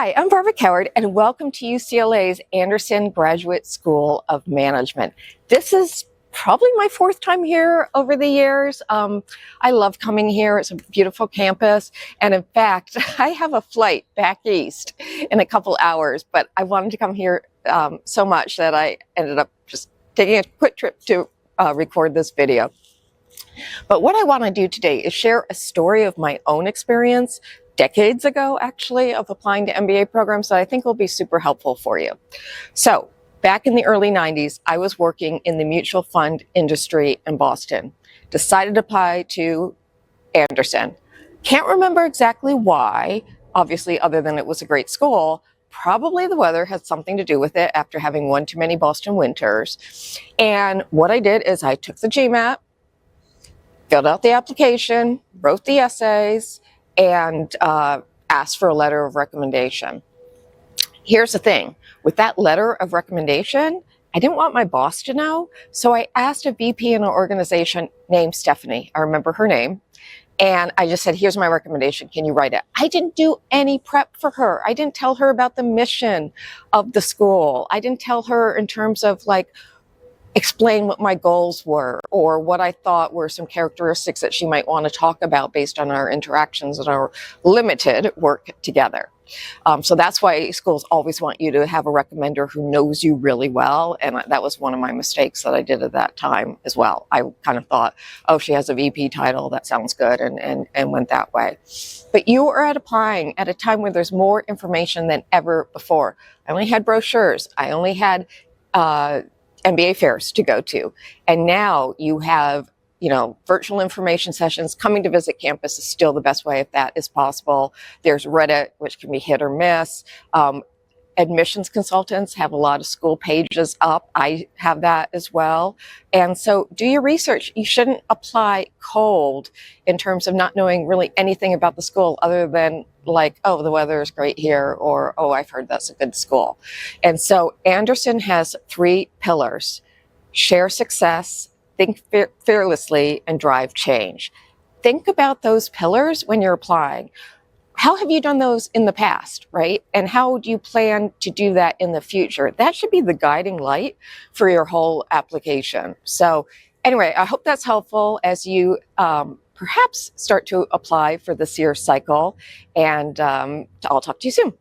Hi, I'm Barbara Coward, and welcome to UCLA's Anderson Graduate School of Management. This is probably my fourth time here over the years. I love coming here. It's a beautiful campus. And in fact, I have a flight back east in a couple hours, but I wanted to come here so much that I ended up just taking a quick trip to record this video. But what I want to do today is share a story of my own experience decades ago, actually, of applying to MBA programs that I think will be super helpful for you. So back in the early 90s, I was working in the mutual fund industry in Boston. Decided to apply to Anderson. Can't remember exactly why, obviously, other than it was a great school. Probably the weather had something to do with it after having one too many Boston winters. And what I did is I took the GMAT, filled out the application, wrote the essays, and asked for a letter of recommendation. Here's the thing. With that letter of recommendation, I didn't want my boss to know, so I asked a VP in an organization named Stephanie. I remember her name. And I just said, here's my recommendation. Can you write it? I didn't do any prep for her. I didn't tell her about the mission of the school. I didn't tell her in terms of explain what my goals were or what I thought were some characteristics that she might want to talk about based on our interactions and our limited work together. So that's why schools always want you to have a recommender who knows you really well. And that was one of my mistakes that I did at that time as well. I kind of thought, oh, she has a VP title. That sounds good, and went that way. But you are applying at a time where there's more information than ever before. I only had brochures. I only had MBA fairs to go to. And now you have, virtual information sessions. Coming to visit campus is still the best way if that is possible. There's Reddit, which can be hit or miss. Admissions consultants have a lot of school pages up. I have that as well. And so do your research. You shouldn't apply cold in terms of not knowing really anything about the school other than oh, the weather is great here, or, oh, I've heard that's a good school. And so Anderson has 3 pillars: share success, think fearlessly, and drive change. Think about those pillars when you're applying. How have you done those in the past, right? And how do you plan to do that in the future? That should be the guiding light for your whole application. So anyway, I hope that's helpful as you perhaps start to apply for this year's cycle. And I'll talk to you soon.